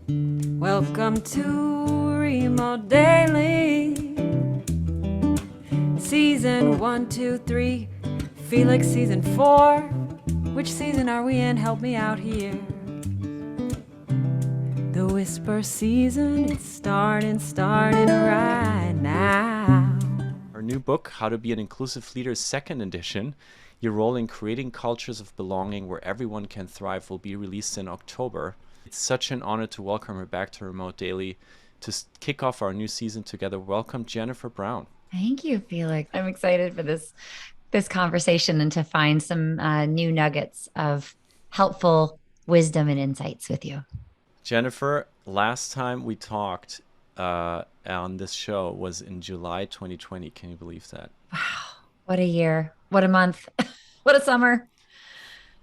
Welcome to Remote Daily. Season 1, 2, 3. Felix, season 4. Which season are we in? Help me out here. The Whisper season, it's starting right now. Our new book, How to Be an Inclusive Leader, second edition, Your Role in Creating Cultures of Belonging Where Everyone Can Thrive, will be released in October. It's such an honor to welcome her back to Remote Daily to kick off our new season together. Welcome, Jennifer Brown. Thank you, Felix. I'm excited for this conversation and to find some new nuggets of helpful wisdom and insights with you. Jennifer, last time we talked on this show was in July 2020. Can you believe that? Wow, what a year. What a month. What a summer.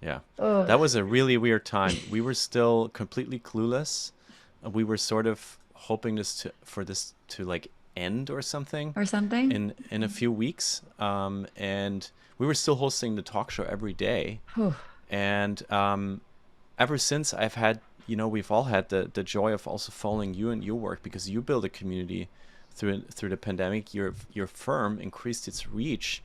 Yeah, Oh, that was a really weird time. We were still completely clueless. We were sort of hoping for this to like end or something or something. in a few weeks. And we were still hosting the talk show every day. Whew. And ever since we've all had the joy of also following you and your work, because you built a community through the pandemic. Your firm increased its reach.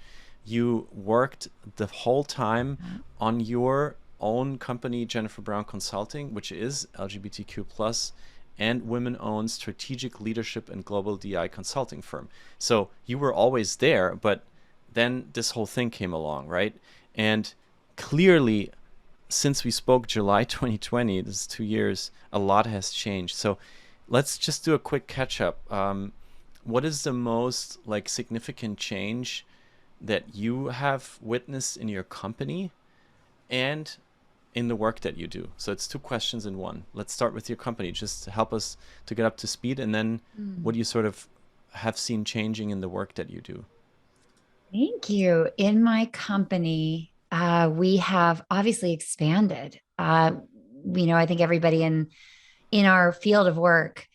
You worked the whole time on your own company, Jennifer Brown Consulting, which is LGBTQ plus and women-owned strategic leadership and global DI consulting firm. So you were always there, but then this whole thing came along, right? And clearly, since we spoke July 2020, this is 2 years, a lot has changed. So let's just do a quick catch up. What is the most significant change that you have witnessed in your company and in the work that you do? So it's two questions in one. Let's start with your company, just to help us to get up to speed, and then what do you sort of have seen changing in the work that you do? Thank you. In my company, we have obviously expanded. I think everybody in our field of work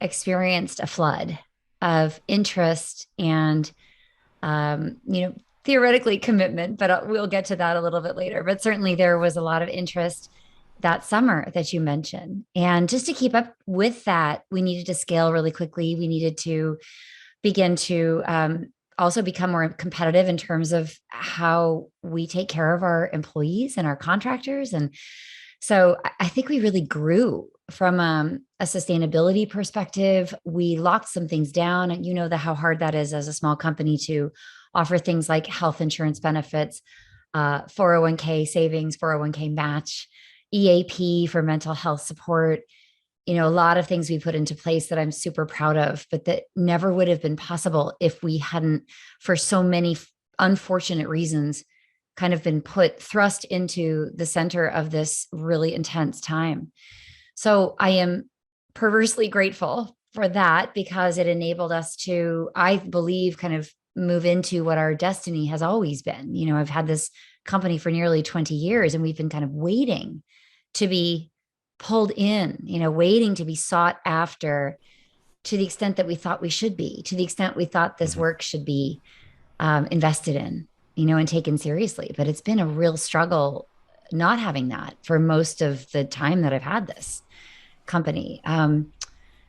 experienced a flood of interest and theoretically commitment, but we'll get to that a little bit later. But certainly there was a lot of interest that summer that you mentioned. And just to keep up with that, we needed to scale really quickly. We needed to begin to also become more competitive in terms of how we take care of our employees and our contractors. And so I think we really grew from a sustainability perspective. We locked some things down, and how hard that is as a small company to offer things like health insurance benefits, 401k savings, 401k match, EAP for mental health support. A lot of things we put into place that I'm super proud of, but that never would have been possible if we hadn't, for so many unfortunate reasons, kind of been thrust into the center of this really intense time. So I am perversely grateful for that, because it enabled us to, I believe, kind of move into what our destiny has always been. I've had this company for nearly 20 years, and we've been kind of waiting to be pulled in, waiting to be sought after, to the extent that we thought we should be, to the extent we thought this work should be invested in, and taken seriously. But it's been a real struggle not having that for most of the time that I've had this company.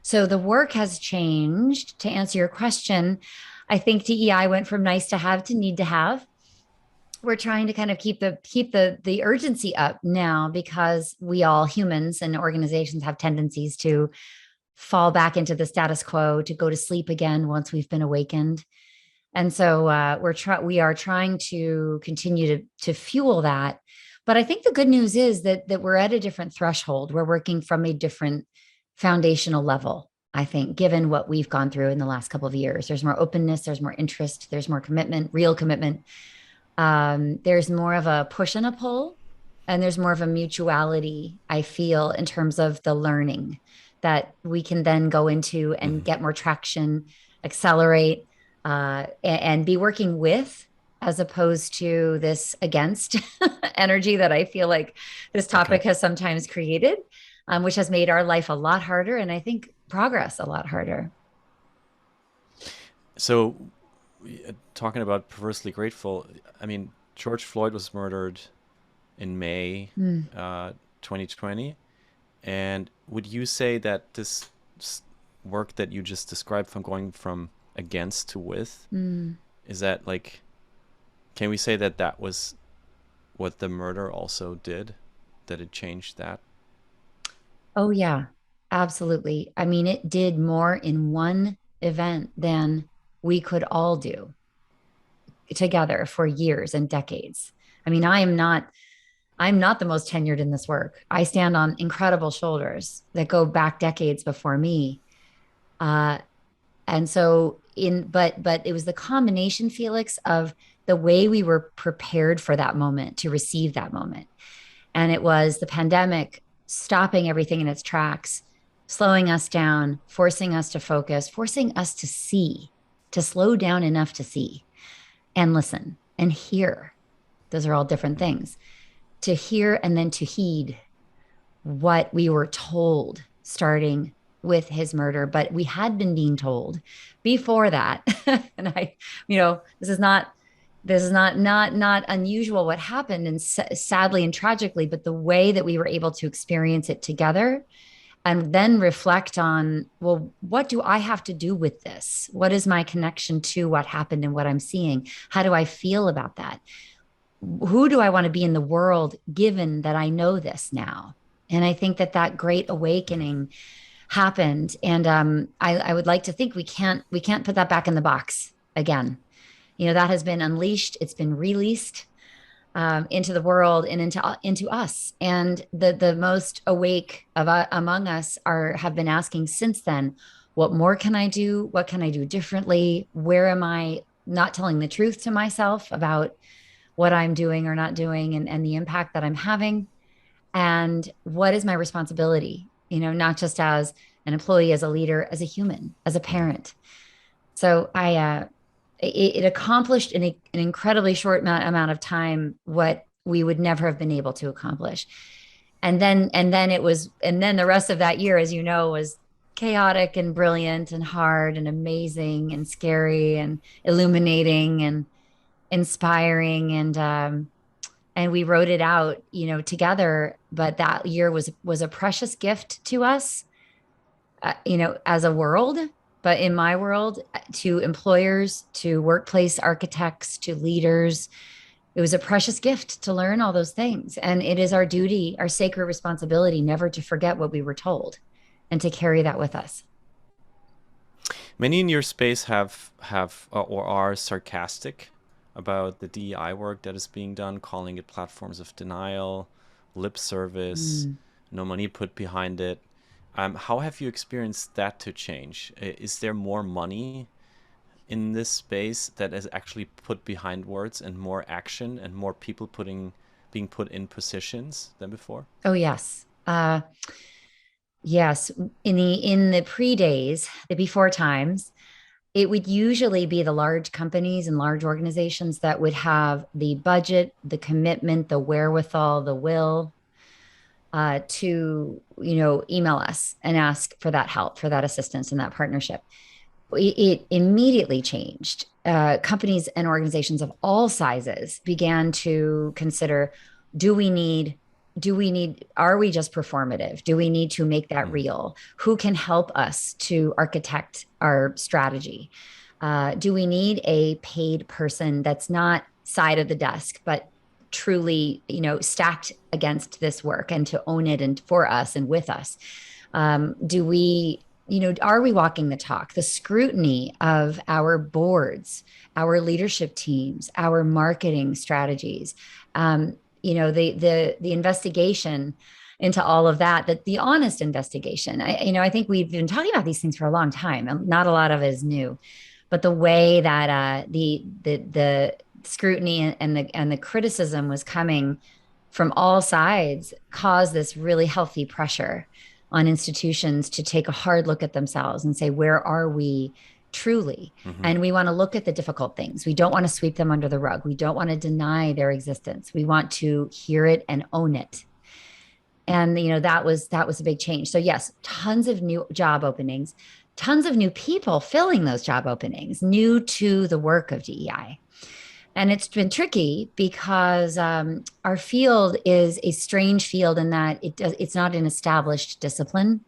So the work has changed. To answer your question, I think DEI went from nice to have to need to have. We're trying to kind of keep the urgency up now, because we all, humans and organizations, have tendencies to fall back into the status quo, to go to sleep again once we've been awakened. And so we are trying to continue to fuel that. But I think the good news is that we're at a different threshold. We're working from a different foundational level, I think, given what we've gone through in the last couple of years. There's more openness, there's more interest, there's more commitment, real commitment. There's more of a push and a pull, and there's more of a mutuality, I feel, in terms of the learning that we can then go into and get more traction, accelerate, and be working with, as opposed to this against energy that I feel like this topic has sometimes created, which has made our life a lot harder, and I think progress a lot harder. So, talking about perversely grateful, I mean, George Floyd was murdered in May 2020, and would you say that this work that you just described, from going from against to with, Mm. is that like, can we say that that was what the murder also did, that it changed that? Oh, yeah, absolutely. I mean, it did more in one event than we could all do together for years and decades. I mean, I'm not the most tenured in this work. I stand on incredible shoulders that go back decades before me. Uh, and so but it was the combination, Felix, of the way we were prepared for that moment to receive that moment. And it was the pandemic stopping everything in its tracks, slowing us down, forcing us to focus, forcing us to see, to slow down enough to see and listen and hear. Those are all different Mm. things. To hear and then to heed what we were told starting with his murder, but we had been being told before that. And this is not unusual what happened, and sadly and tragically, but the way that we were able to experience it together and then reflect on, well, what do I have to do with this? What is my connection to what happened and what I'm seeing? How do I feel about that? Who do I want to be in the world given that I know this now? And I think that that great Mm. awakening happened. And I would like to think we can't put that back in the box again. You know, that has been unleashed. It's been released into the world and into us. And the most awake of among us are have been asking since then, what more can I do? What can I do differently? Where am I not telling the truth to myself about what I'm doing or not doing, and the impact that I'm having? And what is my responsibility? You know, not just as an employee, as a leader, as a human, as a parent. So it accomplished in an incredibly short amount of time what we would never have been able to accomplish. And then the rest of that year, as you know, was chaotic and brilliant and hard and amazing and scary and illuminating and inspiring. And we wrote it out, you know, together. But that year was a precious gift to us, you know, as a world. But in my world, to employers, to workplace architects, to leaders, it was a precious gift to learn all those things. And it is our duty, our sacred responsibility, never to forget what we were told and to carry that with us. Many in your space have or are sarcastic about the DEI work that is being done, calling it platforms of denial, lip service, Mm. no money put behind it. How have you experienced that to change? Is there more money in this space that is actually put behind words, and more action, and more people being put in positions than before? Oh, yes. Yes. In the pre days, the before times, it would usually be the large companies and large organizations that would have the budget, the commitment, the wherewithal, the will to, you know, email us and ask for that help, for that assistance and that partnership. It immediately changed. Companies and organizations of all sizes began to consider, do we need are we just performative? Do we need to make that Mm. real? Who can help us to architect our strategy? Do we need a paid person that's not side of the desk, but truly, you know, stacked against this work and to own it and for us and with us? Do we, you know, are we walking the talk? The scrutiny of our boards, our leadership teams, our marketing strategies, you know, the investigation into all of that, that the honest investigation. I think we've been talking about these things for a long time. Not a lot of it is new, but the way that the scrutiny and the criticism was coming from all sides caused this really healthy pressure on institutions to take a hard look at themselves and say, where are we truly? Hmm. And we want to look at the difficult things. We don't want to sweep them under the rug. We don't want to deny their existence. We want to hear it and own it. And you know, that was a big change. So yes, tons of new job openings, tons of new people filling those job openings, new to the work of DEI. And it's been tricky because our field is a strange field in that it's not an established discipline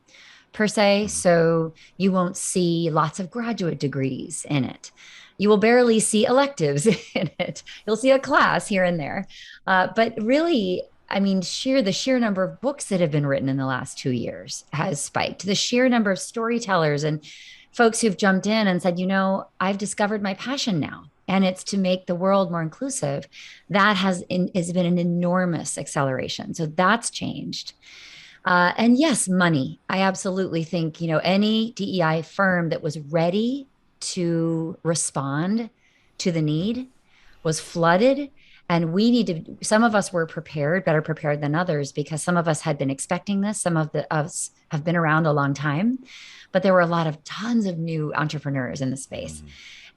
per se. Mhm. So you won't see lots of graduate degrees in it. You will barely see electives in it. You'll see a class here and there. But really, I mean, the sheer number of books that have been written in the last 2 years has spiked. The sheer number of storytellers and folks who've jumped in and said, I've discovered my passion now, and it's to make the world more inclusive. That has been an enormous acceleration. So that's changed. And yes, money. I absolutely think, any DEI firm that was ready to respond to the need was flooded. And some of us were prepared, better prepared than others, because some of us had been expecting this. Some of us have been around a long time, but there were tons of new entrepreneurs in the space. Mhm.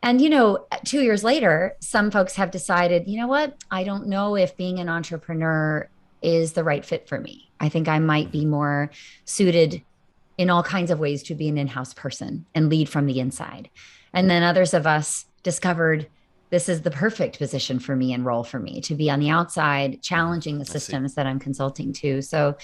And, 2 years later, some folks have decided, you know what? I don't know if being an entrepreneur is the right fit for me. I think I might be Mhm. more suited in all kinds of ways to be an in-house person and lead from the inside. And then others of us discovered this is the perfect position for me and role for me to be on the outside, Mhm. challenging the I see. systems that I'm consulting to. So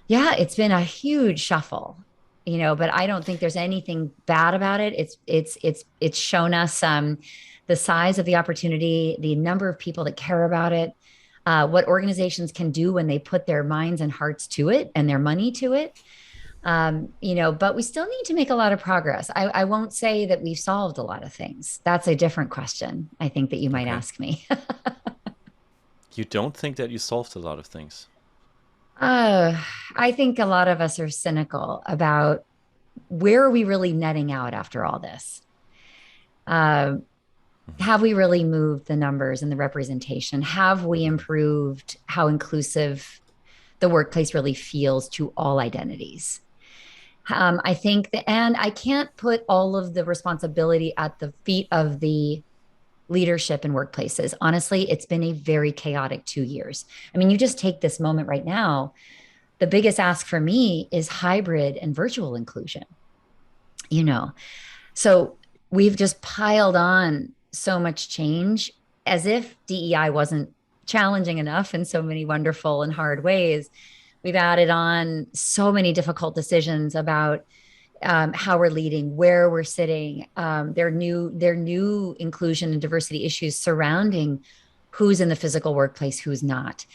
yeah, it's been a huge shuffle, but I don't think there's anything bad about it. It's shown us the size of the opportunity, the number of people that care about it, what organizations can do when they put their minds and hearts to it and their money to it. But we still need to make a lot of progress. I won't say that we've solved a lot of things. That's a different question, I think, that you might Okay. ask me. You don't think that you solved a lot of things? uh, I think a lot of us are cynical about where are we really netting out after all this? Uh, Mhm. have we really moved the numbers and the representation? Have we Mhm. improved how inclusive the workplace really feels to all identities? I think that, and I can't put all of the responsibility at the feet of the leadership in workplaces. Honestly, it's been a very chaotic 2 years. I mean, you just take this moment right now. The biggest ask for me is hybrid and virtual inclusion, you know, So we've just piled on so much change as if DEI wasn't challenging enough in so many wonderful and hard ways. We've added on so many difficult decisions about how we're leading, where we're sitting. There are new inclusion and diversity issues surrounding who's in the physical workplace, who's not,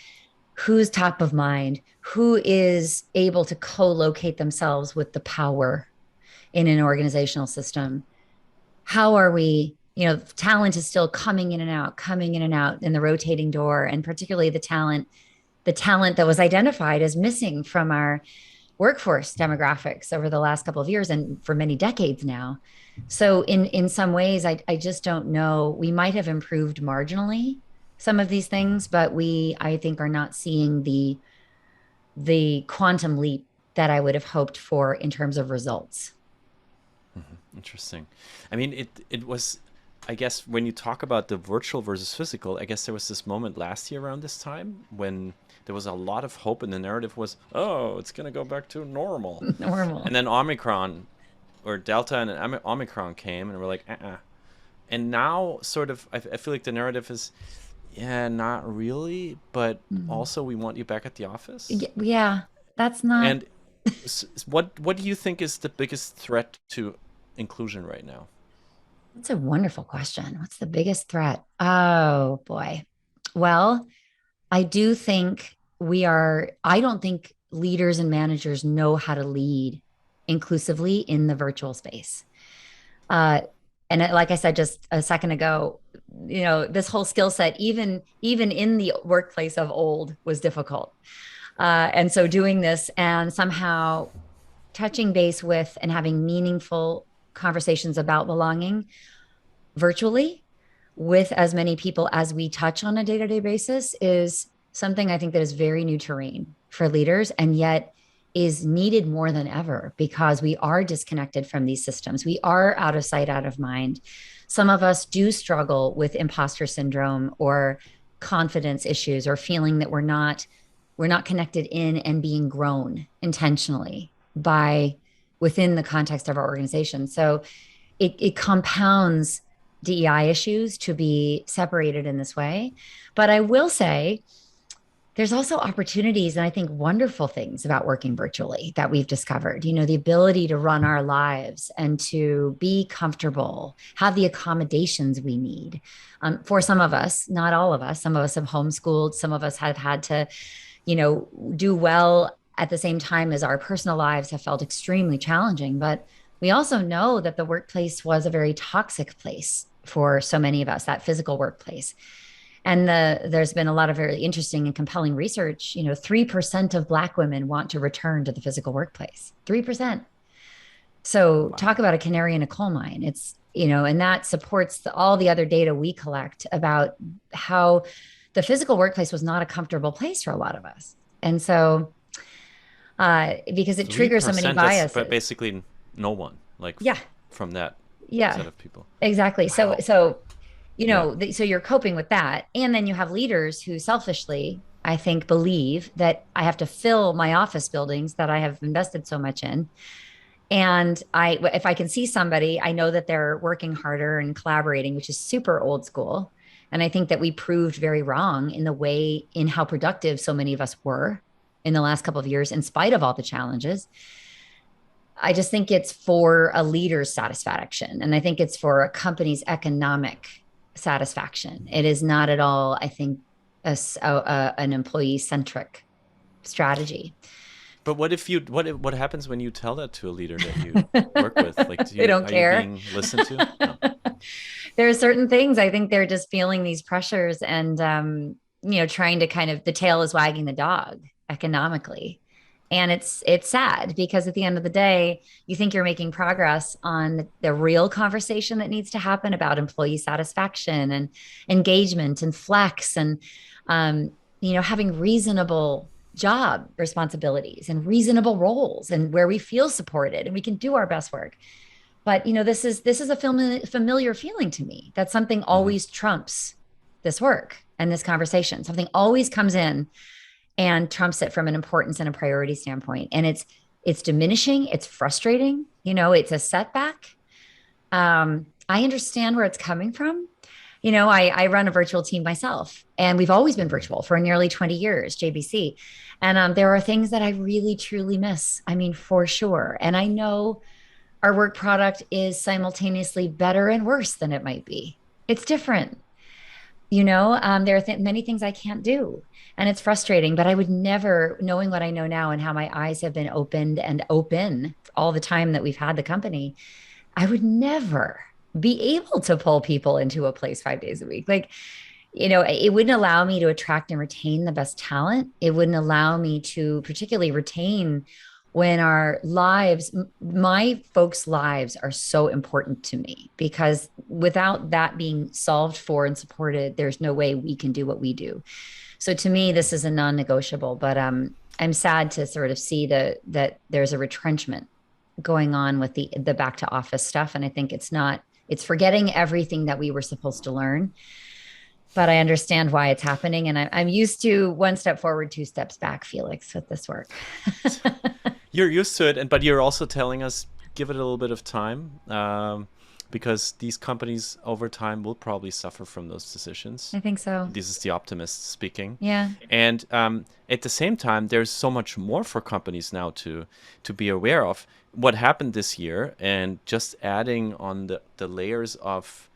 who's top of mind, who is able to co-locate themselves with the power in an organizational system. How are we, talent is still coming in and out in the rotating door, and particularly the talent that was identified as missing from our workforce demographics over the last couple of years and for many decades now. So in some ways, I just don't know. We might have improved marginally some of these Mhm. things, but we, I think, are not seeing the quantum leap that I would have hoped for in terms of results. Mhm. Interesting. I mean, it was, I guess, when you talk about the virtual versus physical, I guess there was this moment last year around this time when there was a lot of hope, and the narrative was, oh, it's gonna go back to normal, and Normal. then Omicron or Delta and Omicron came, and we're like, and now sort of, I feel like the narrative is, yeah, not really, but Mm. also we want you back at the office. Yeah, that's not. And what do you think is the biggest threat to inclusion right now? That's a wonderful question. What's the biggest threat? Oh boy. Well, I don't think leaders and managers know how to lead inclusively in the virtual space. Uh, and like I said just a second ago, this whole skill set, even in the workplace of old, was difficult. And so doing this and somehow touching base with and having meaningful conversations about belonging virtually with as many people as we touch on a day-to-day basis is something I think that is very new terrain for leaders, and yet is needed more than ever because we are disconnected from these systems. We are out of sight, out of mind. Some of us do struggle with imposter syndrome or confidence issues, or feeling that we're not connected in and being grown intentionally by within the context of our organization. So it compounds DEI issues to be separated in this way. But I will say, there's also opportunities and I think wonderful things about working virtually that we've discovered. The ability to run our lives and to be comfortable, have the accommodations we need. For some of us, not all of us, some of us have homeschooled, some of us have had to, do well at the same time as our personal lives have felt extremely challenging. But we also know that the workplace was a very toxic place for so many of us, that physical workplace. And there's been a lot of very interesting and compelling research. 3% of Black women want to return to the physical workplace. 3%. So talk Wow. about a canary in a coal mine. And that supports all the other data we collect about how the physical workplace was not a comfortable place for a lot of us. And so, because it Three triggers so many percent. That's biases. basically no one. Like Yeah. from that Yeah. set of people. Exactly. So, Wow. so Yeah. so you're coping with that. And then you have leaders who selfishly, I think, believe that I have to fill my office buildings that I have invested so much in. And if I can see somebody, I know that they're working harder and collaborating, which is super old school. And I think that we proved very wrong in how productive so many of us were in the last couple of years, in spite of all the challenges. I just think it's for a leader's satisfaction. And I think it's for a company's economic satisfaction. It is not at all, I think, an employee centric strategy. But what if you what happens when you tell that to a leader that you work with? Like, They don't are you care. being listened to? No. There are certain things I think they're just feeling these pressures and, trying to kind of the tail is wagging the dog economically. And it's sad because at the end of the day, you think you're making progress on the real conversation that needs to happen about employee satisfaction and engagement and flex and having reasonable job responsibilities and reasonable roles and where we feel supported and we can do our best work. But this is a familiar feeling to me that something Hmm. always trumps this work and this conversation. Something always comes in and trumps it from an importance and a priority standpoint. And it's diminishing, it's frustrating, it's a setback. I understand where it's coming from. I run a virtual team myself, and we've always been virtual for nearly 20 years, JBC. And there are things that I really, truly miss. I mean, for sure. And I know our work product is simultaneously better and worse than it might be. It's different. There are many things I can't do, and it's frustrating. But I would never, knowing what I know now and how my eyes have been opened and open all the time that we've had the company, I would never be able to pull people into a place 5 days a week. Like, it wouldn't allow me to attract and retain the best talent. It wouldn't allow me to particularly retain when our lives, my folks' lives are so important to me because without that being solved for and supported, there's no way we can do what we do. So to me, this is a non-negotiable, but I'm sad to sort of see that there's a retrenchment going on with the back to office stuff. And I think it's forgetting everything that we were supposed to learn, but I understand why it's happening. And I'm used to one step forward, two steps back, Felix, with this work. You're used to it, and but you're also telling us give it a little bit of time, because these companies over time will probably suffer from those decisions. I think so. This is the optimist speaking. Yeah. And at the same time, there's so much more for companies now to be aware of. What happened this year, and just adding on the layers of,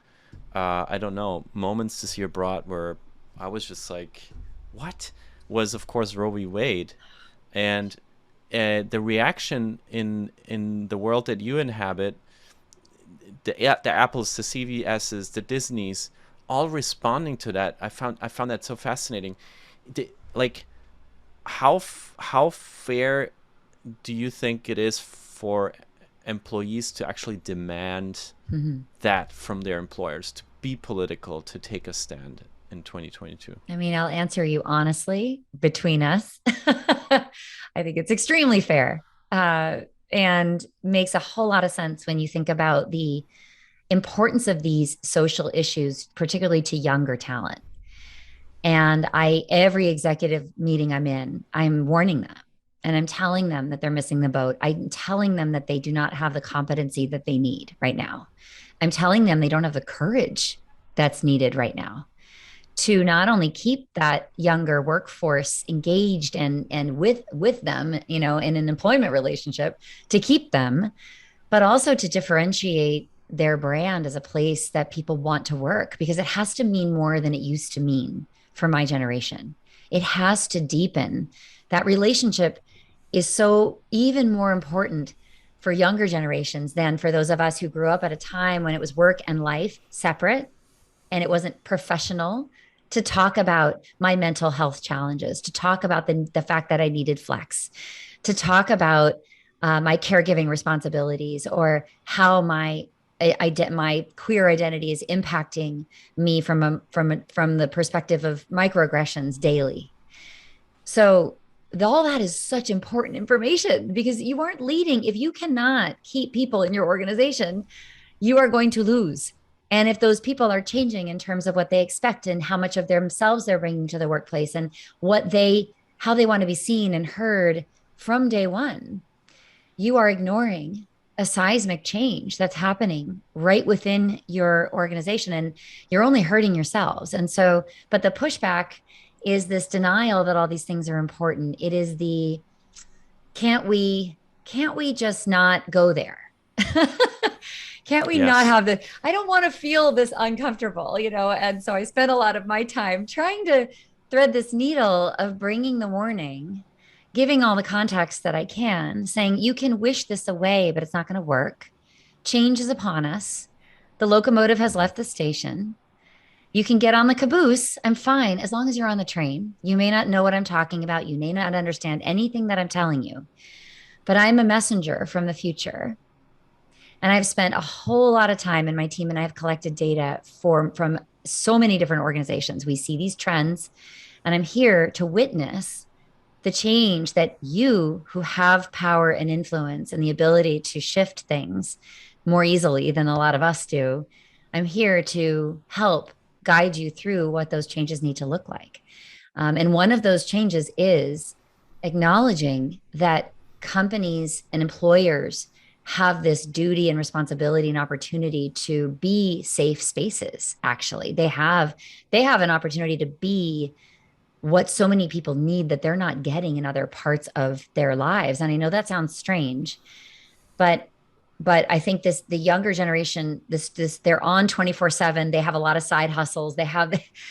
I don't know, moments this year brought where I was just like, what? Was, of course, Roe v. Wade. And the reaction in the world that you inhabit, the Apples, the CVSs, the Disneys, all responding to that. I found that so fascinating. Like, how fair do you think it is for employees to actually demand Mm-hmm. that from their employers, to be political, to take a stand in 2022? I mean, I'll answer you honestly between us. I think it's extremely fair and makes a whole lot of sense when you think about the importance of these social issues, particularly to younger talent. And every executive meeting I'm in, I'm warning them. and I'm telling them that they're missing the boat. I'm telling them that they do not have the competency that they need right now. I'm telling them they don't have the courage that's needed right now to not only keep that younger workforce engaged and with them, you know, in an employment relationship, to keep them, but also to differentiate their brand as a place that people want to work, because it has to mean more than it used to mean for my generation. It has to deepen. That relationship is so even more important for younger generations than for those of us who grew up at a time when it was work and life separate and it wasn't professional to talk about my mental health challenges, to talk about the fact that I needed flex, to talk about my caregiving responsibilities, or how my queer identity is impacting me from the perspective of microaggressions daily. So all that is such important information, because you aren't leading if you cannot keep people in your organization. You are going to lose. And if those people are changing in terms of what they expect and how much of themselves they're bringing to the workplace and how they want to be seen and heard from day one, you are ignoring a seismic change that's happening right within your organization, and you're only hurting yourselves. And so, but the pushback is this denial that all these things are important. It is the can't we just not go there? Can't we not Yes. have the I don't want to feel this uncomfortable, you know? And so I spent a lot of my time trying to thread this needle of bringing the warning, giving all the context that I can, saying you can wish this away, but it's not going to work. Change is upon us. The locomotive has Mhm. left the station. You can get on the caboose. I'm fine as long as you're on the train. You may not know what I'm talking about. You may not understand anything that I'm telling you, but I'm a messenger from the future. And I've spent a whole lot of time, in my team and I have collected data from so many different organizations. We see these trends, and I'm here to witness the change that you, who have power and influence and the ability to shift things more easily than a lot of us do, I'm here to help guide you through what those changes need to look like. And one of those changes is acknowledging that companies and employers have this duty and responsibility and opportunity to be safe spaces. Actually, they have an opportunity to be what so many people need that they're not getting in other parts of their lives. And I know that sounds strange, but I think the younger generation, this they're on 24/7. They have a lot of side hustles. They have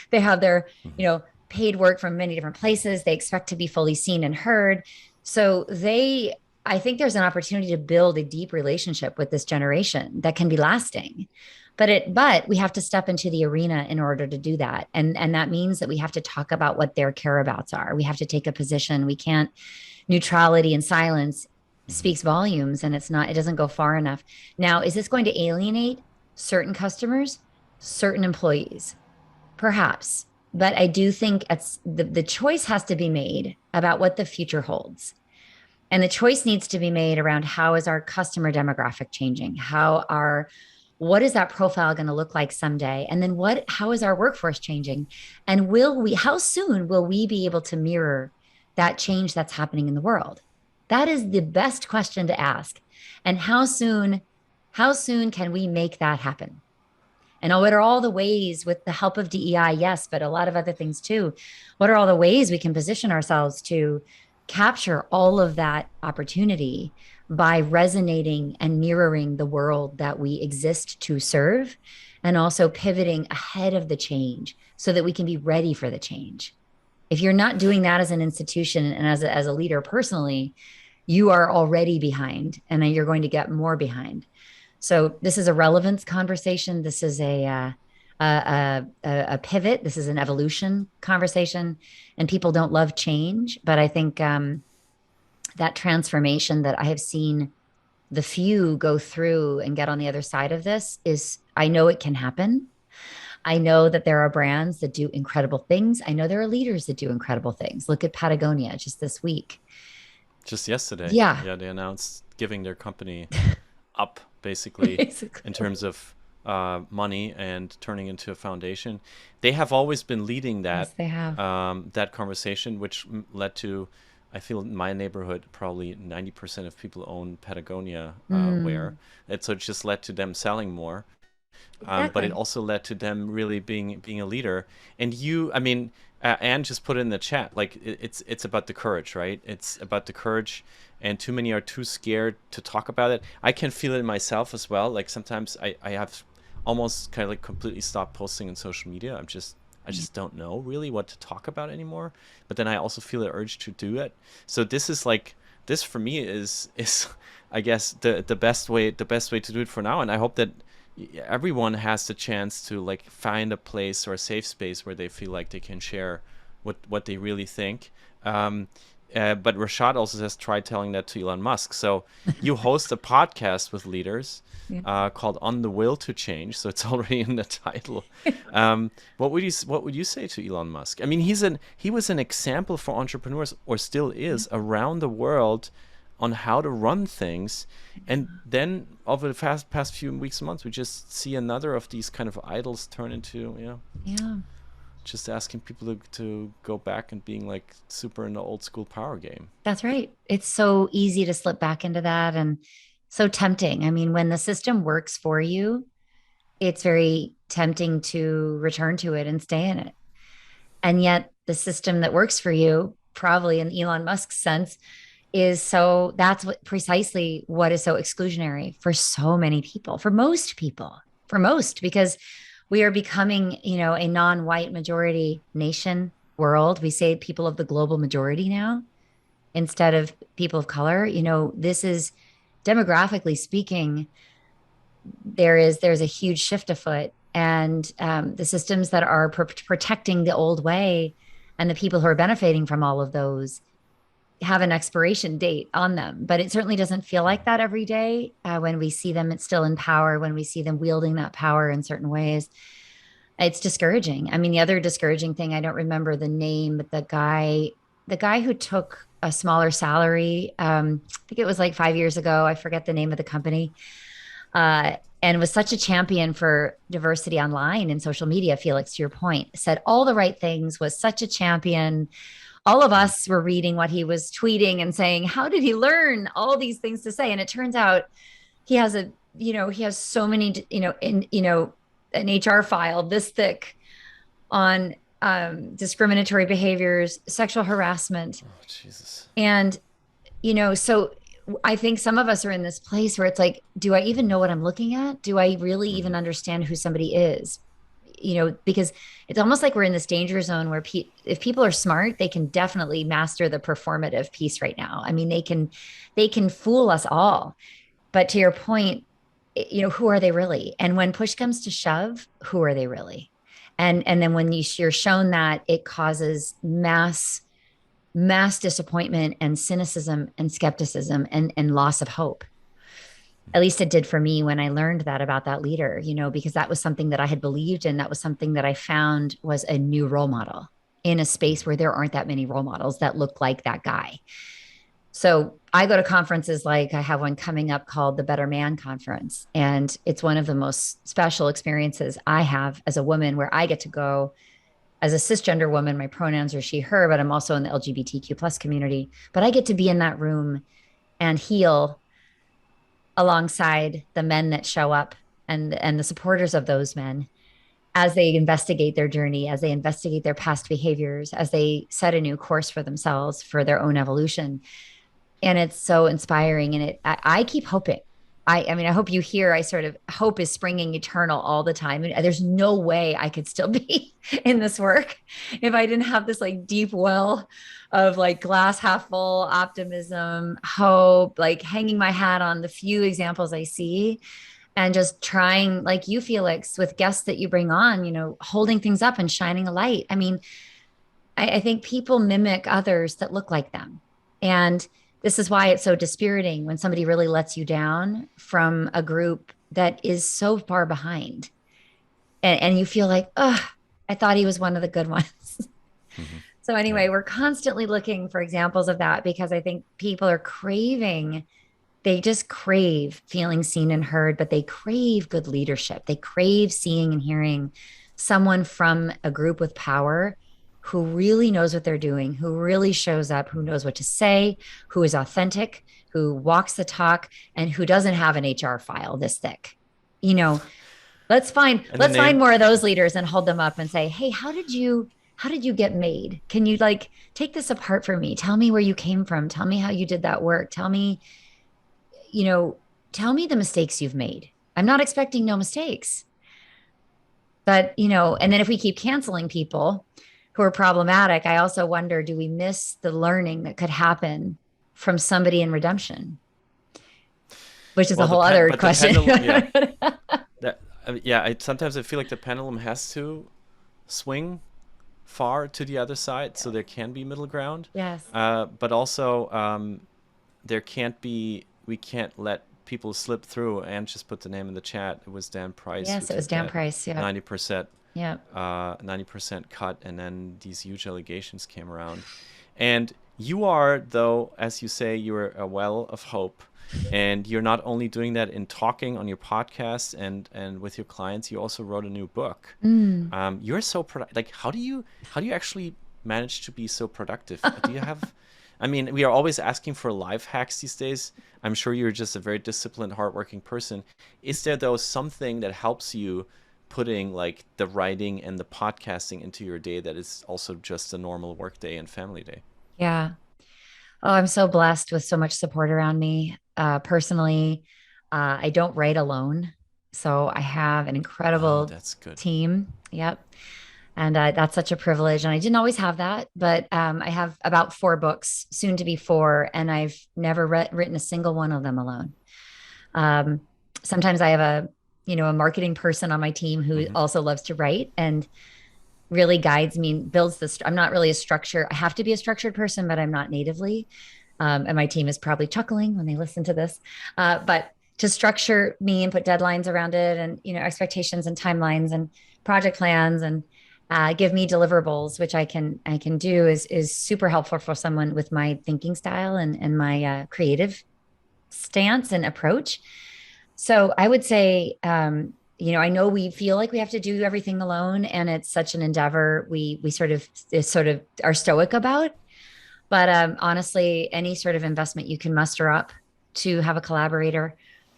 their, Mhm. you know, paid work from many different places. They expect to be fully seen and heard. So I think there's an opportunity to build a deep relationship with this generation that can be lasting. But we have to step into the arena in order to do that. And that means that we have to talk about what their care abouts are. We have to take a position. We can't neutrality and silence Mhm. speaks volumes, and it doesn't go far enough. Now, is this going to alienate certain customers, certain employees? Perhaps. But I do think the choice has to be made about what the future holds. And the choice needs to be made around how is our customer demographic changing? What is that profile going to look like someday? And then how is our workforce changing? And how soon will we be able to mirror that change that's happening in the world? That is the best question to ask. And how soon can we make that happen? And what are all the ways, with the help of DEI? Yes, but a lot of other things too. What are all the ways we can position ourselves to capture all of that opportunity by resonating and mirroring the world that we exist to serve, and also pivoting ahead of the change so that we can be ready for the change? If you're not doing that as an institution and as a leader personally, you are already behind, and then you're going to get more behind. So this is a relevance conversation. This is a pivot. This is an evolution conversation, and people don't love change. But I think that transformation that I have seen the few go through and get on the other side of this is, I know it can happen. I know that there are brands that do incredible things. I know there are leaders that do incredible things. Look at Patagonia just this week. Just yesterday, Yeah, yeah, they announced giving their company up basically in basically. terms of money and turning into a foundation. They have always been leading Yes, that they have. that conversation, which led to, I feel in my neighborhood probably 90% of people own Patagonia wear. Mm, And so it just led to them selling more. But it exactly. also led to them really being a leader. And you, I mean, Anne just put it in the chat. Like it's about the courage, right? It's about the courage, and too many are too scared to talk about it. I can feel it myself as well. Like sometimes I have almost kind of like completely stopped posting on social media. I Yeah. just don't know really what to talk about anymore. But then I also feel the urge to do it. So this is like this for me is I guess the best way to do it for now. And I hope that everyone has the chance to like find a place or a safe space where they feel like they can share what they really think. Um, but Rashad also says try telling that to Elon Musk. So you host a podcast with leaders Yeah. called On the Will to Change. So it's already in the title. What would you say to Elon Musk? I mean, he was an example for entrepreneurs, or still Yeah. is, around the world on how to run things. And then over the past few weeks and months, we just see another of these kind of idols turn into, Yeah. just asking people to go back and being like super in the old school power game. That's right. It's so easy to slip back into that and so tempting. I mean, when the system works for you, it's very tempting to return to it and stay in it. And yet, the system that works for you, probably in Elon Musk's sense, is so that's what precisely what is so exclusionary for so many people, for most, because we are becoming, a non-white majority nation world. We say people of the global majority now instead of people of color. This is demographically speaking, there's a huge shift afoot, and the systems that are protecting the old way and the people who are benefiting from all of those have an expiration date on them. But it certainly doesn't feel like that every day when we see them still in power, when we see them wielding that power in certain ways. It's discouraging. I mean, the other discouraging thing, I don't remember the name, but the guy who took a smaller salary, I think it was like 5 years ago. I forget the name of the company, and was such a champion for diversity online and social media. Felix, to your point, said all the right things, was such a champion. All of Mhm. us were reading what he was tweeting and saying, how did he learn all these things to say? And it turns out he has so many, an HR file this thick on discriminatory behaviors, sexual harassment. Oh, Jesus. And, so I think some of us are in this place where it's like, do I even know what I'm looking at? Do I really even Hmm. understand who somebody is? Because it's almost like we're in this danger zone where if people are smart, they can definitely master the performative piece right now. I mean, they can fool us all. But to your point, who are they really? And when push comes to shove, who are they really? And then when you're shown that, it causes mass disappointment and cynicism and skepticism and loss of hope. At least it did for me when I learned that about that leader, because that was something that I had believed in. That was something that I found was a new role model in a space where there aren't that many role models that look like that guy. So I go to conferences, like I have one coming up called the Better Man Conference. And it's one of the most special experiences I have as a woman, where I get to go as a cisgender woman. My pronouns are she, her, but I'm also in the LGBTQ plus community. But I get to be in that room and heal alongside the men that show up, and the supporters of those men, as they investigate their journey, as they investigate their past behaviors, as they set a new course for themselves for their own evolution. And it's so inspiring. And I keep hoping. I mean, I hope you hear, I sort of hope is springing eternal all the time. And there's no way I could still be in this work if I didn't have this like deep well of like glass half full optimism, hope, like hanging my hat on the few examples I see, and just trying, like you, Felix, with guests that you bring on, holding things up and shining a light. I mean, I think people mimic others that look like them. And this is why it's so dispiriting when somebody really lets you down from a group that is so far behind. And you feel like, oh, I thought he was one of the good ones. Hmm. So, Yeah. anyway, we're constantly looking for examples of that, because I think people are craving, they just crave feeling seen and heard, but they crave good leadership. They crave seeing and hearing someone from a group with power who really knows what they're doing, who really shows up, who knows what to say, who is authentic, who walks the talk, and who doesn't have an HR file this thick. You know, And the let's find name, more of those leaders and hold them up and say, "Hey, how did you get made? Can you like take this apart for me? Tell me where you came from. Tell me how you did that work. Tell me, you know, tell me the mistakes you've made. I'm not expecting no mistakes." But, and then if we keep canceling people who are problematic, I also wonder, do we miss the learning that could happen from somebody in redemption? Which is a well, whole other but the question. pendulum, yeah, that, yeah. Sometimes I feel like the pendulum has to swing far to the other side, so there can be middle ground. Yes. But also, there can't be. We can't let people slip through. And just put the name in the chat. It was Dan Price who Yes, it was took Dan that Price. Yeah. 90%, Yeah. 90% cut, and then these huge allegations came around. And you are, though, as you say, you're a well of hope. And you're not only doing that in talking on your podcast and with your clients, you also wrote a new book. Mm. You're so like, how do you actually manage to be so productive? Do you have, I mean, we are always asking for life hacks these days. I'm sure you're just a very disciplined, hardworking person. Is there, though, something that helps you putting like the writing and the podcasting into your day that is also just a normal work day and family day? Yeah. Oh, I'm so blessed with so much support around me. Personally, I don't write alone. So I have an Oh, incredible that's good. team. Yep. And that's such a privilege. And I didn't always have that, but I have about 4 books, soon to be 4, and I've never written a single one of them alone. Um, Sometimes I have a marketing person on my team who Hmm. also loves to write and really guides me and builds this. I'm not really a structure. I have to be a structured person, but I'm not natively. And my team is probably chuckling when they listen to this. But to structure me and put deadlines around it, and expectations and timelines and project plans, and give me deliverables, which I can do, is super helpful for someone with my thinking style and my creative stance and approach. So I would say, I know we feel like we have to do everything alone, and it's such an endeavor we sort of are stoic about. But honestly, any sort of investment you can muster up to have a collaborator,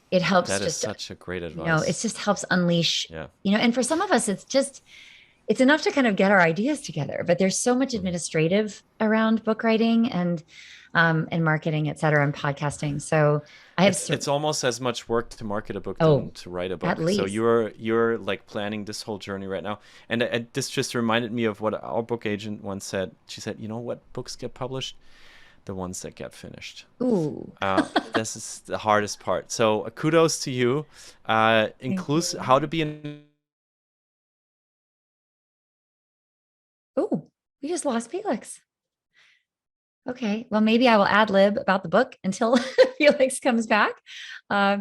it helps That is just, such a great it advice. just helps unleash, Yeah. and for some of us, it's enough to kind of get our ideas together. But there's so much Mhm. administrative around book writing and marketing, et cetera, and podcasting. So I have, It's almost as much work to market a book than oh, to write a at book. So least. you're like planning this whole journey right now. And this just reminded me of what our book agent once said. She said, "You know what books get published? The ones that get finished." Ooh, This is the hardest part. So kudos to you. thank Inclusive, you. how to be in. Ooh, we just lost Felix. Okay, well, maybe I will ad lib about the book until Felix comes back. Uh,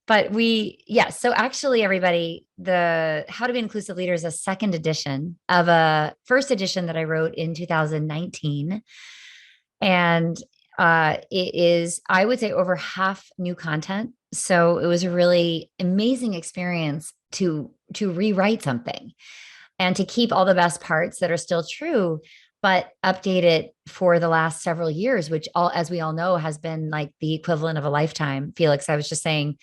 but yes. So actually, everybody, the How to Be Inclusive Leader is a second edition of a first edition that I wrote in 2019, and it is, I would say, over half new content. So it was a really amazing experience to rewrite something and to keep all the best parts that are still true, but update it for the last several years, which, all, as we all know, has been like the equivalent of a lifetime. Felix, I was just saying,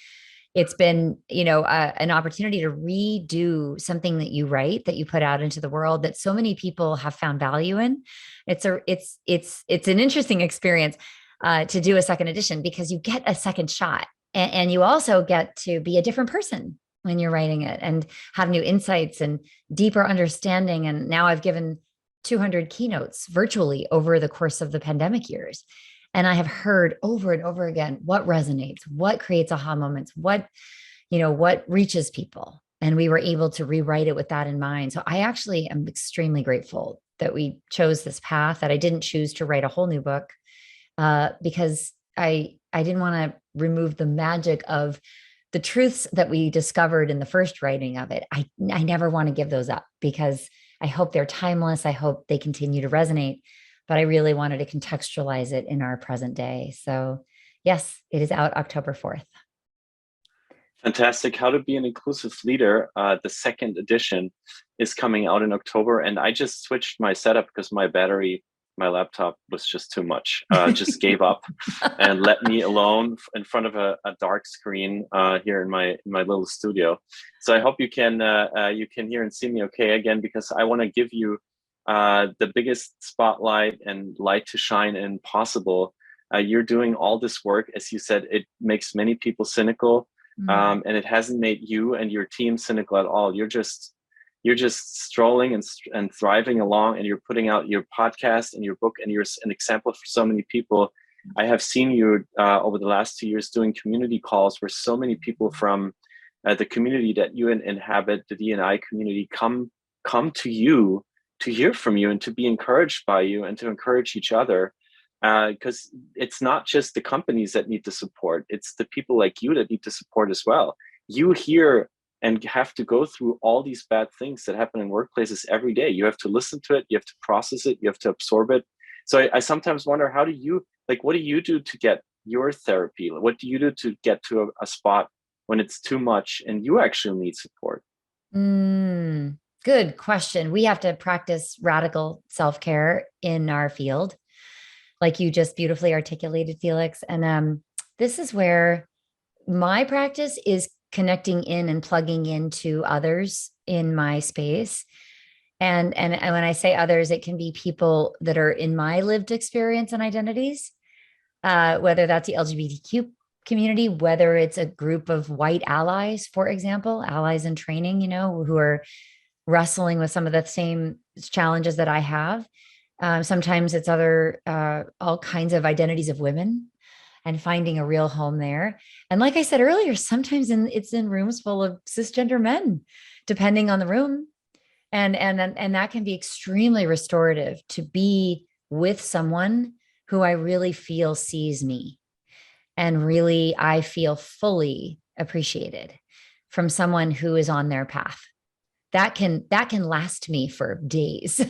it's been, an opportunity to redo something that you write, that you put out into the world, that so many people have found value in. It's an interesting experience to do a second edition, because you get a second shot, and you also get to be a different person when you're writing it, and have new insights and deeper understanding. And now I've given 200 keynotes virtually over the course of the pandemic years. And I have heard over and over again what resonates, what creates aha moments, what reaches people. And we were able to rewrite it with that in mind. So I actually am extremely grateful that we chose this path, that I didn't choose to write a whole new book, because I didn't want to remove the magic of the truths that we discovered in the first writing of it. I never want to give those up, because I hope they're timeless. I hope they continue to resonate, but I really wanted to contextualize it in our present day. So yes, it is out October 4th. Fantastic. How to Be an Inclusive Leader, the second edition. is coming out in October, and I just switched my setup because my laptop was just too much. Just gave up and let me alone in front of a dark screen here in my little studio. So I hope you can hear and see me okay again, because I want to give you the biggest spotlight and light to shine in possible. You're doing all this work, as you said. It makes many people cynical, and it hasn't made you and your team cynical at all. You're just strolling and thriving along, and you're putting out your podcast and your book, and you're an example for so many people. I have seen you over the last 2 years doing community calls where so many people from the community that you inhabit, the D&I community, come to you to hear from you and to be encouraged by you and to encourage each other. Because it's not just the companies that need the support, it's the people like you that need the support as well. You hear and have to go through all these bad things that happen in workplaces every day. You have to listen to it, you have to process it, you have to absorb it. So I sometimes wonder, what do you do to get your therapy? What do you do to get to a spot when it's too much and you actually need support? Good question. We have to practice radical self-care in our field, like you just beautifully articulated, Felix. And this is where my practice is connecting in and plugging into others in my space. And when I say others, it can be people that are in my lived experience and identities, whether that's the LGBTQ community, whether it's a group of white allies, for example, allies in training, who are wrestling with some of the same challenges that I have. Sometimes it's all kinds of identities of women and finding a real home there. And like I said earlier, sometimes it's in rooms full of cisgender men, depending on the room. And that can be extremely restorative to be with someone who I really feel sees me. And really, I feel fully appreciated from someone who is on their path. That can last me for days.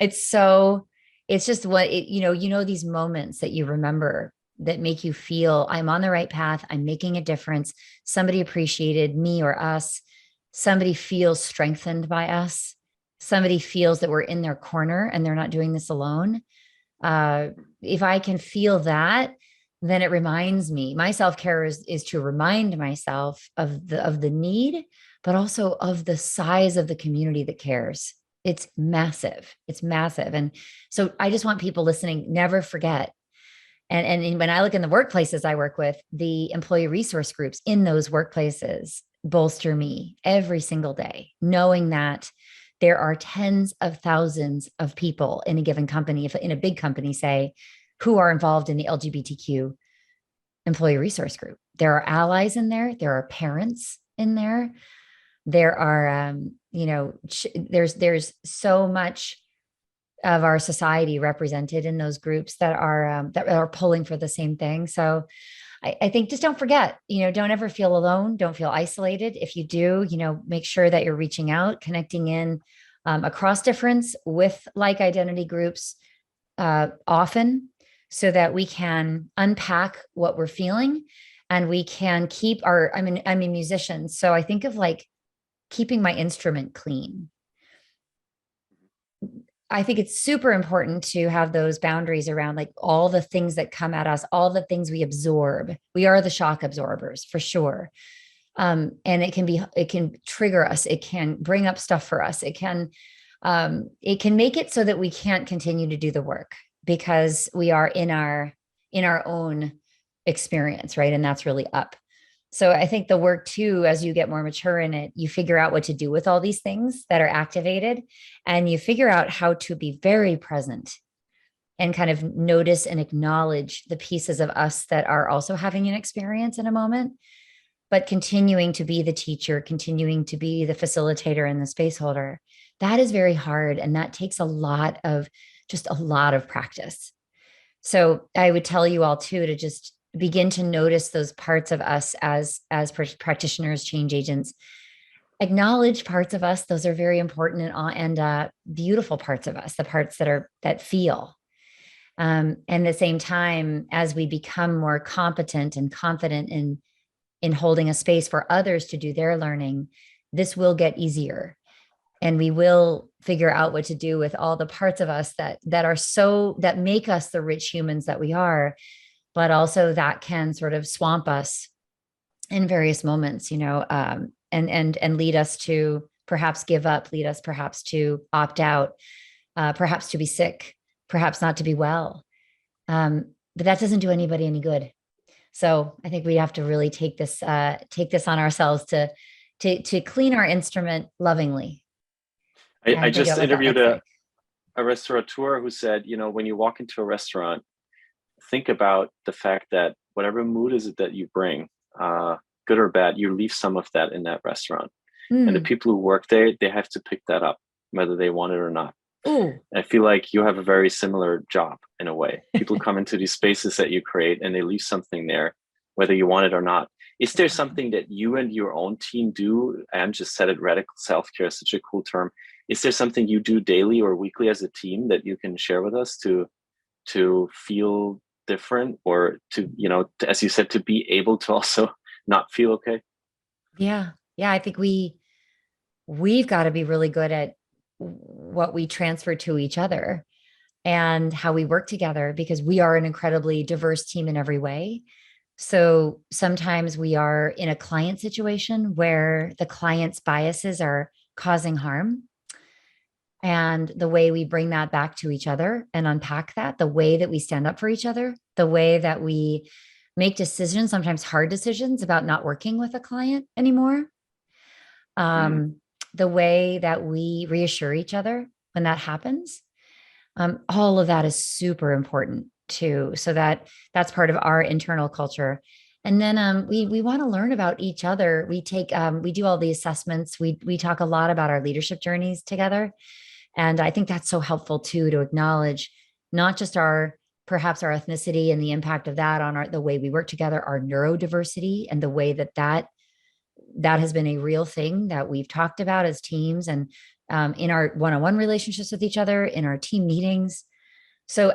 It's just these moments that you remember that make you feel I'm on the right path. I'm making a difference. Somebody appreciated me or us. Somebody feels strengthened by us. Somebody feels that we're in their corner and they're not doing this alone. If I can feel that, then it reminds me, my self-care is to remind myself of the need, but also of the size of the community that cares. It's massive. It's massive. And so I just want people listening, never forget. And when I look in the workplaces I work with, the employee resource groups in those workplaces bolster me every single day, knowing that there are tens of thousands of people in a given company, if in a big company, say, who are involved in the LGBTQ employee resource group. There are allies in there. There are parents in there. There are, there's so much of our society represented in those groups that are pulling for the same thing. So I think just don't forget, don't ever feel alone. Don't feel isolated. If you do, make sure that you're reaching out, connecting in across difference with like identity groups often, so that we can unpack what we're feeling and we can keep I'm a musician. So I think of like keeping my instrument clean. I think it's super important to have those boundaries around like all the things that come at us, all the things we absorb. We are the shock absorbers for sure. And it can trigger us. It can bring up stuff for us. It can make it so that we can't continue to do the work because we are in our own experience, right? And that's really up. So I think the work too, as you get more mature in it, you figure out what to do with all these things that are activated, and you figure out how to be very present and kind of notice and acknowledge the pieces of us that are also having an experience in a moment, but continuing to be the teacher, continuing to be the facilitator and the space holder. That is very hard. And that takes a lot of practice. So I would tell you all too, to just begin to notice those parts of us as practitioners, change agents. Acknowledge parts of us; those are very important and beautiful parts of us, the parts that feel. And at the same time, as we become more competent and confident in holding a space for others to do their learning, this will get easier. and we will figure out what to do with all the parts of us that make us the rich humans that we are, but also that can sort of swamp us in various moments, and lead us to perhaps give up, lead us perhaps to opt out, perhaps to be sick, perhaps not to be well. But that doesn't do anybody any good. So I think we have to really take this on ourselves to clean our instrument lovingly I and think just about what that interviewed looks like. a restaurateur who said, when you walk into a restaurant, think about the fact that whatever mood is it that you bring, good or bad, you leave some of that in that restaurant. And the Mm. people who work there, they have to pick that up, whether they want it or not. Ooh. I feel like you have a very similar job in a way. People come into these spaces that you create and they leave something there, whether you want it or not. Is there something that you and your own team do? Anne just said it, radical self-care is such a cool term. Is there something you do daily or weekly as a team that you can share with us to feel different, or as you said, to be able to also not feel okay? Yeah. Yeah. I think we've got to be really good at what we transfer to each other and how we work together, because we are an incredibly diverse team in every way. So sometimes we are in a client situation where the client's biases are causing harm. And the way we bring that back to each other and unpack that, the way that we stand up for each other, the way that we make decisions, sometimes hard decisions about not working with a client anymore, Mm. um, the way that we reassure each other when that happens, all of that is super important too. So that's part of our internal culture. And then we want to learn about each other. We do all the assessments. We talk a lot about our leadership journeys together, and I think that's so helpful too, to acknowledge not just perhaps our ethnicity and the impact of that on the way we work together, our neurodiversity, and the way that has been a real thing that we've talked about as teams, and in our one-on-one relationships with each other, in our team meetings. So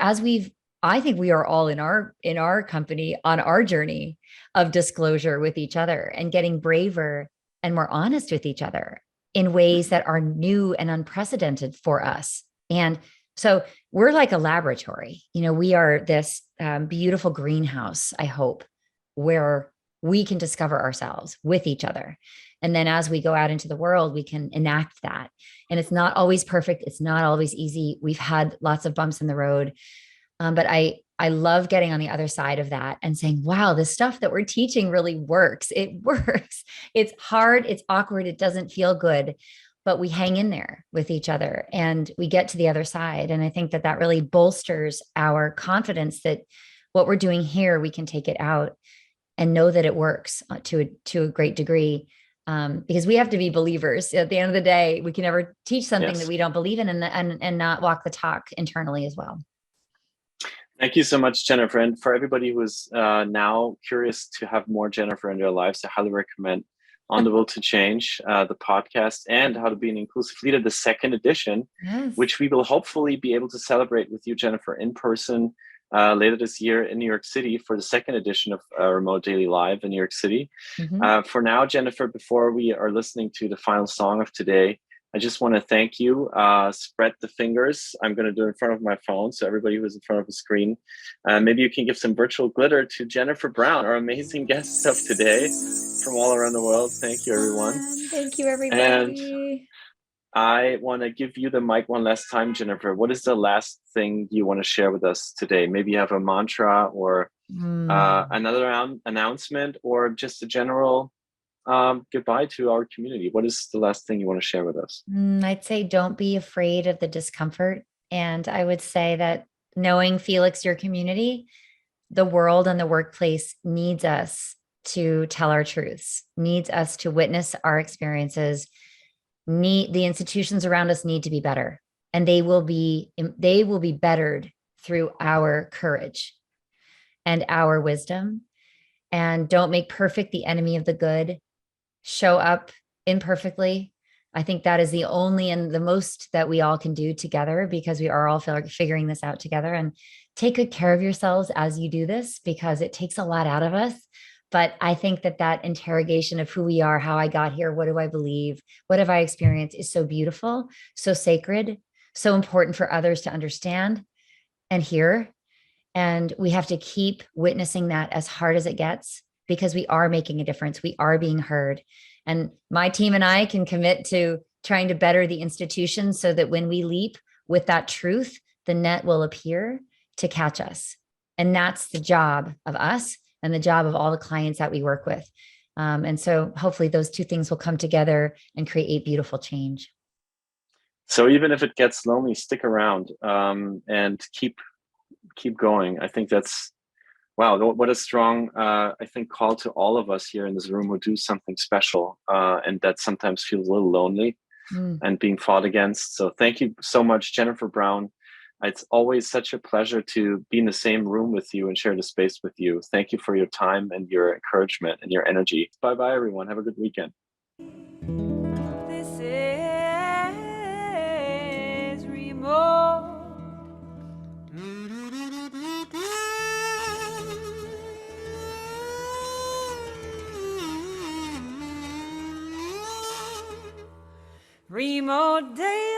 I think we are all in our company on our journey of disclosure with each other and getting braver and more honest with each other in ways that are new and unprecedented for us. And so we're like a laboratory. We are this beautiful greenhouse, I hope, where we can discover ourselves with each other. And then as we go out into the world, we can enact that. And it's not always perfect. It's not always easy. We've had lots of bumps in the road. But I love getting on the other side of that and saying, wow, the stuff that we're teaching really works. It works. It's hard. It's awkward. It doesn't feel good, but we hang in there with each other and we get to the other side. And I think that really bolsters our confidence that what we're doing here, we can take it out and know that it works to a great degree. Because we have to be believers. At the end of the day, we can never teach something that Yes. we don't believe in, and not walk the talk internally as well. Thank you so much, Jennifer. And for everybody who is now curious to have more Jennifer in their lives, I highly recommend On the Will to Change, the podcast, and How to Be an Inclusive Leader, the second edition, Yes. which we will hopefully be able to celebrate with you, Jennifer, in person later this year in New York City for the second edition of Remote Daily Live in New York City. Mm-hmm. For now, Jennifer, before we are listening to the final song of today, I just want to thank you. Spread the fingers. I'm going to do it in front of my phone. So everybody who's in front of the screen, maybe you can give some virtual glitter to Jennifer Brown, our amazing guest of today from all around the world. Thank you, everyone. Thank you, everybody. And I want to give you the mic one last time, Jennifer. What is the last thing you want to share with us today? Maybe you have a mantra or another announcement, or just a general goodbye to our community. What is the last thing you want to share with us? I'd say don't be afraid of the discomfort. And I would say that knowing Felix, your community, the world and the workplace needs us to tell our truths, needs us to witness our experiences. The institutions around us need to be better, and they will be bettered through our courage and our wisdom. And don't make perfect the enemy of the good. Show up imperfectly. I think that is the only and the most that we all can do together, because we are all figuring this out together. And take good care of yourselves as you do this, because it takes a lot out of us. But I think that that interrogation of who we are, how I got here, what do I believe, what have I experienced is so beautiful, so sacred, so important for others to understand and hear. And we have to keep witnessing that as hard as it gets, because we are making a difference. We are being heard. And my team and I can commit to trying to better the institution so that when we leap with that truth, the net will appear to catch us. And that's the job of us and the job of all the clients that we work with. And so hopefully those two things will come together and create beautiful change. So even if it gets lonely, stick around, and keep going. I think that's, wow, what a strong, I think, call to all of us here in this room who do something special, and that sometimes feels a little lonely and being fought against. So thank you so much, Jennifer Brown. It's always such a pleasure to be in the same room with you and share the space with you. Thank you for your time and your encouragement and your energy. Bye-bye, everyone. Have a good weekend. This is remote. Remote day.